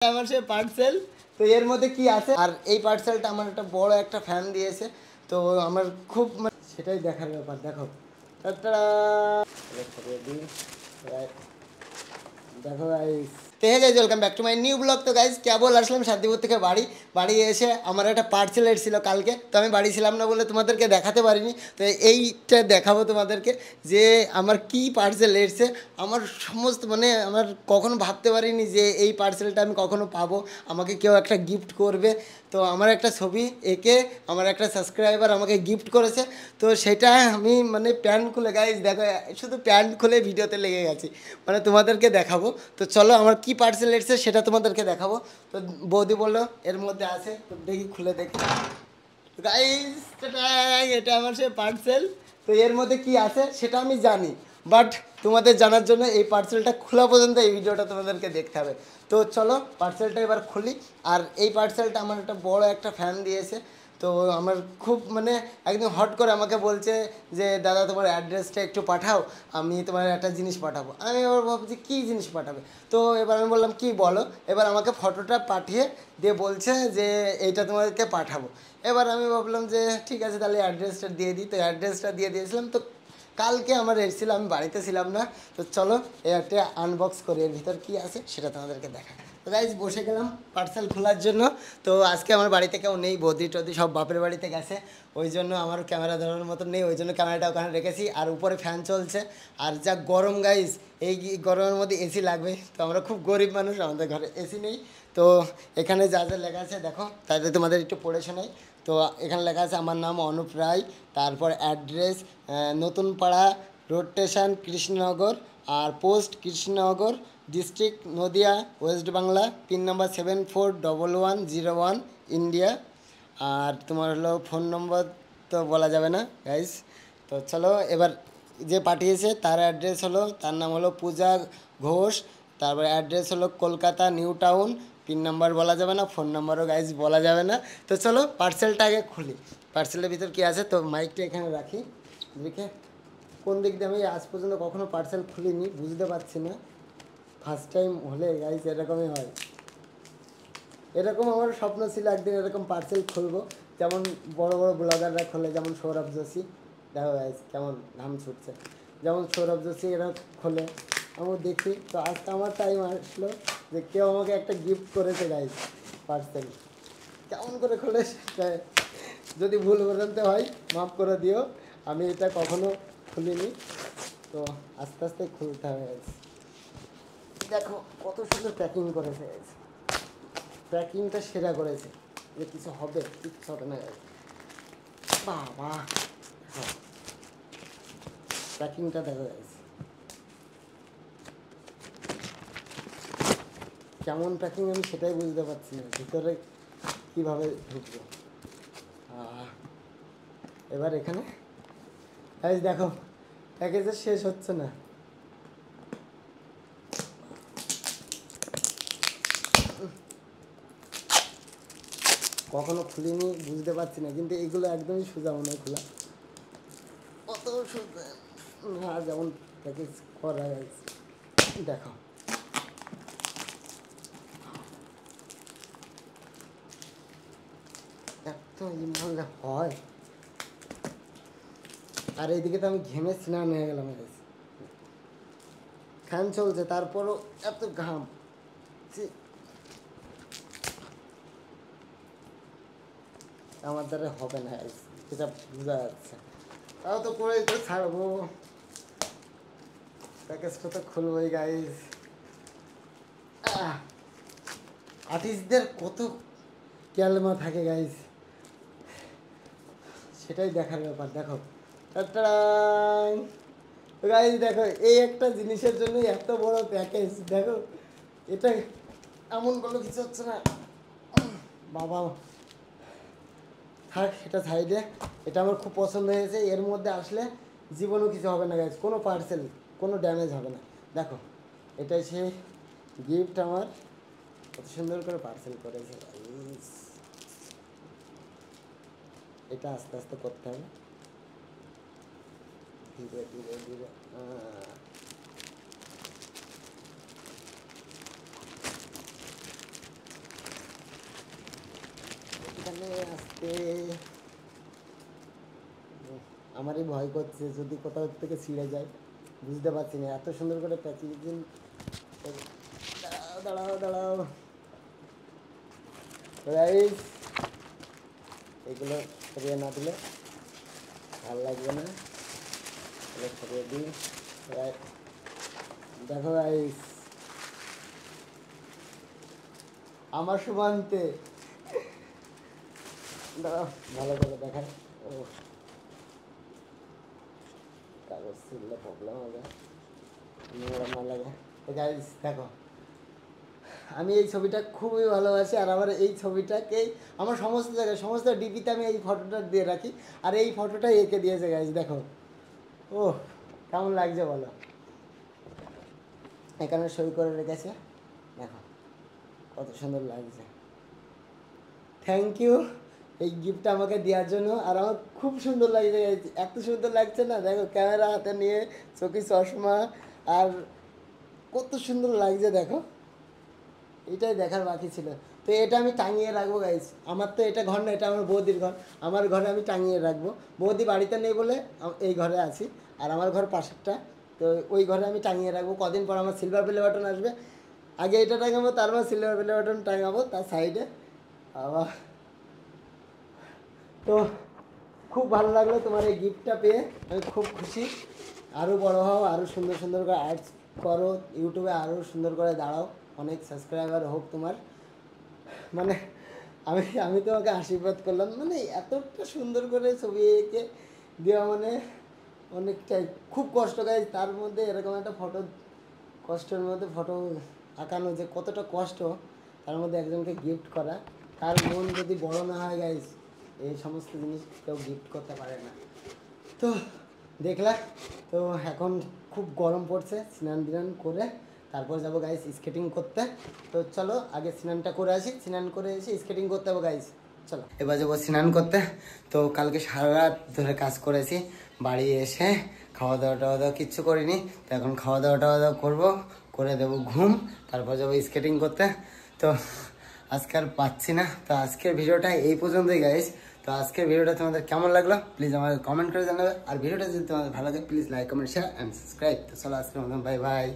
আমার সে পার্সেল তো এর মধ্যে কি আছে আর এই পার্সেলটা আমার একটা বড় একটা ফ্যান দিয়েছে তো আমার খুব সেটাই দেখার ব্যাপার দেখো টাটা দেখো গাইস তো হে guys welcome back to my new blog. তো গাইস কেবল আসলাম শান্তিপুর থেকে বাড়ি এসে আমার একটা পার্সেল এসেছিল কালকে, তো আমি বাড়ি ছিলাম না বলে তোমাদেরকে দেখাতে পারিনি। তো এইটা দেখাবো তোমাদেরকে যে আমার কি পার্সেল এসেছে। আমার সমস্ত আমার কখনো ভাবতে পারিনি যে এই পার্সেলটা আমি কখনো পাবো, আমাকে কেউ একটা গিফট করবে। তো আমার একটা ছবি এঁকে আমার একটা সাবস্ক্রাইবার আমাকে গিফট করেছে। তো সেটা আমি প্যান্ট খুলে গাইস দেখো, শুধু প্যান্ট খুলে ভিডিওতে লেগে গেছি, তোমাদেরকে দেখাবো। তো চলো আমার কি পার্সেল এসেছে সেটা তোমাদেরকে দেখাবো। তো বৌদি বললো এর মধ্যে আছে, তো দেখি খুলে দেখি গাইস। এটা আমার সে পার্সেল। তো এর মধ্যে কি আছে সেটা আমি জানি, বাট তোমাদের জানার জন্য এই পার্সেলটা খোলা পর্যন্ত এই ভিডিওটা তোমাদেরকে দেখতে হবে। তো চলো পার্সেলটা এবার খুলি। আর এই পার্সেলটা আমার একটা বড় একটা ফ্যান দিয়েছে। তো আমার খুব একদম হট করে আমাকে বলছে যে দাদা তোমার অ্যাড্রেসটা একটু পাঠাও, আমি তোমার একটা জিনিস পাঠাবো। আমি এবার ভাবছি কী জিনিস পাঠাবে। তো এবার আমি বললাম কি বলো। এবার আমাকে ফটোটা পাঠিয়ে দিয়ে বলছে যে এইটা তোমাদেরকে পাঠাবো। এবার আমি ভাবলাম যে ঠিক আছে তাহলে অ্যাড্রেসটা দিয়ে দিই। তো অ্যাড্রেসটা দিয়ে দিয়েছিলাম। তো কালকে আমার এসেছিলো, আমি বাড়িতে ছিলাম না। তো চলো একটা আনবক্স করি, এর ভিতর কী আছে সেটা তোমাদেরকে দেখা। তো গাইজ বসে গেলাম পার্সেল খোলার জন্য। তো আজকে আমার বাড়িতে কেউ নেই, বৌদি টদি সব বাপের বাড়িতে গেছে, ওই জন্য আমার ক্যামেরা ধরানোর মতো নেই, ওই জন্য ক্যামেরাটা ওখানে রেখেছি। আর উপরে ফ্যান চলছে, আর যা গরম গাইজ, এই গরমের মধ্যে এসি লাগবে। তো আমরা খুব গরিব মানুষ, আমাদের ঘরে এসি নেই। তো এখানে যা যা লেখা আছে দেখো, তাতে তোমাদের একটু পড়ে শোনাই। তো এখানে লেখা আছে আমার নাম অনুপ রায়, তারপর address Natun Para road station Krishnanagar, আর post Krishnanagar, district Nadia, west Bangla, pin number 741101 India. আর তোমার হলো ফোন নম্বর তো বলা যাবে না গাইস। তো চলো এবার যে পাঠিয়েছে তার অ্যাড্রেস হলো, তার নাম হলো পূজা ঘোষ, তারপরে অ্যাড্রেস হলো Kolkata new town, pin number বলা যাবে না, ফোন নাম্বারও গাইজ বলা যাবে না। তো চলো পার্সেলটা আগে খুলি, পার্সেলের ভিতর কী আছে। তো মাইকটা এখানে রাখি রেখে, কোন দিক দিয়ে আমি আজ পর্যন্ত কখনো পার্সেল খুলিনি, বুঝতে পারছি না, ফার্স্ট টাইম হলে গাইজ এরকমই হয়। এরকম আমার স্বপ্ন ছিল একদিন এরকম পার্সেল খুলবো, যেমন বড় বড় ব্লগাররা খোলে, যেমন সৌরভ যোশী। দেখো গাইজ কেমন ঘাম ছুটছে, যেমন সৌরভ যোশী এরা খোলে, আমি দেখি। তো আজকে আমার টাইম আসলো যে কেউ আমাকে একটা গিফট করেছে গাইজ পার্সেল। কেমন করে খোলে সেটা যদি ভুল বলতে হয় মাফ করে দিও, আমি এটা কখনো খুলিনি। তো আস্তে আস্তে খুলতে হবে গাইজ। দেখো কত সুন্দর প্যাকিং করেছে গাইজ, প্যাকিংটা সেরা করেছে, যে কিছু হবে কিচ্ছু হবে না গাইজ। বাবা প্যাকিংটা দেখো গাইজ, কেমন প্যাকিং আমি সেটাই বুঝতে পারছি না, ভিতরে কীভাবে ঢুকবো। এবার এখানে গাইজ দেখো প্যাকেজের শেষ হচ্ছে না। কখনো খুলিনি বুঝতে পারছি না, কিন্তু এগুলো একদমই সোজা মনে হয় খোলা, অত সোজা না যেমন প্যাকেজ করা গেছে। দেখো এত ইমানলে হয়, আর এইদিকে তো আমি ঘেমে স্নান হয়ে গেলাম, ফ্যান চলছে তারপরও এত ঘাম, আমার দ্বারা হবে না এটা বোঝা যাচ্ছে। তাও তো করে তো ছাড়বো, প্যাকেজটা তো খুলবোই গাইজ। আর্টিস্টদের কত ক্যালমা থাকে গাইজ, সেটাই দেখার ব্যাপার। দেখো গাইজ দেখো, এই একটা জিনিসের জন্যই এত বড় প্যাকেজ। দেখো এটা এমন কোনো কিছু হচ্ছে না, বাবা থাক এটা সাইডে। এটা আমার খুব পছন্দ হয়েছে, এর মধ্যে আসলে জীবনও কিছু হবে না গাইজ, কোনো পার্সেল কোনো ড্যামেজ হবে না। দেখো এটাই সেই গিফট, আমার কত সুন্দর করে পার্সেল করেছে। এটা আস্তে আস্তে করতে হবে, ধীরে ধীরে ধীরে। আস্তে। আমারই ভয় করছে যদি কোথাও থেকে ছিঁড়ে যায়, বুঝতে পারছি না। এত সুন্দর করে প্যাকিং। দাঁড়াও দাঁড়াও গাইস, এগুলো সরিয়ে না দিলে ভালো লাগবে না। এগুলো সরিয়ে দিই। দেখো গাইস, আমার সুমান্তে দাঁড়াও ভালো করে দেখায়। ও কাগজ ছিঁড়লে প্রবলেম হবে, নোংরা না লাগে। তো গাইস দেখো, আমি এই ছবিটা খুবই ভালোবাসি, আর আমার এই ছবিটাকেই আমার সমস্ত জায়গায় সমস্ত ডিপিতে আমি এই ফটোটা দিয়ে রাখি, আর এই ফটোটাই এঁকে দিয়েছে গাইস। দেখো ও কেমন লাগছে বলো, এখানে সই করে রেখেছে, দেখো কত সুন্দর লাগছে। থ্যাংক ইউ এই গিফটটা আমাকে দেওয়ার জন্য। আর আমার খুব সুন্দর লাগছে, এত সুন্দর লাগছে না, দেখো ক্যামেরা হাতে নিয়ে, চোখে চশমা, আর কত সুন্দর লাগছে দেখো। এটাই দেখার বাকি ছিল। তো এটা আমি টাঙিয়ে রাখবো গাইস। আমার তো এটা ঘর না, এটা আমার বৌদির ঘর। আমার ঘরে আমি টাঙিয়ে রাখবো। বৌদি বাড়িতে নেই বলে এই ঘরে আছি, আর আমার ঘর পাশেরটা, তো ওই ঘরে আমি টাঙিয়ে রাখবো। কদিন পর আমার সিলভার প্লে বাটন আসবে, আগে এটা টাঙাবো, তারপর সিলভার প্লে বাটন টাঙাবো তার সাইডে আবার। তো খুব ভালো লাগলো তোমার এই গিফটটা পেয়ে, আমি খুব খুশি। আরও বড় হও, আরও সুন্দর সুন্দর করে আর্টস করো, ইউটিউবে আরও সুন্দর করে দাঁড়াও, অনেক সাবস্ক্রাইবার হোক তোমার। মানে আমি আমি তোমাকে আশীর্বাদ করলাম, মানে এতটা সুন্দর করে ছবি এঁকে দেওয়া মানে অনেকটাই খুব কষ্ট গাইজ। তার মধ্যে এরকম একটা ফটো, কষ্টের মধ্যে ফটো আঁকানো যে কতটা কষ্ট, তার মধ্যে একজনকে গিফট করা, তার মন যদি বড় না হয় গাইজ, এই সমস্ত জিনিস কেউ গিফট করতে পারে না। তো দেখলা তো এখন খুব গরম পড়ছে, স্নান টান করে তারপর যাবো গাইস স্কেটিং করতে। তো চলো আগে স্নানটা করে আসি, স্নান করে এসে স্কেটিং করতে হবে গাইস, চলো। এবার যাবো স্নান করতে। তো কালকে সারা রাত ধরে কাজ করেছি, বাড়ি এসে খাওয়া দাওয়া টাওয়া দাওয়া কিচ্ছু করিনি। তো এখন খাওয়া দাওয়া টাওয়া দাওয়া করবো, করে দেবো ঘুম, তারপর যাবো স্কেটিং করতে। তো আজকে আর পাচ্ছি না। তো আজকের ভিডিওটা এই পর্যন্তই গাইস। তো আজকের ভিডিওটা তোমাদের কেমন লাগলো প্লিজ আমাকে কমেন্ট করে জানাবে। আর ভিডিওটা যদি তোমাদের ভালো লাগে please like comment share and subscribe. তো চলো আজকের মতন বাই বাই।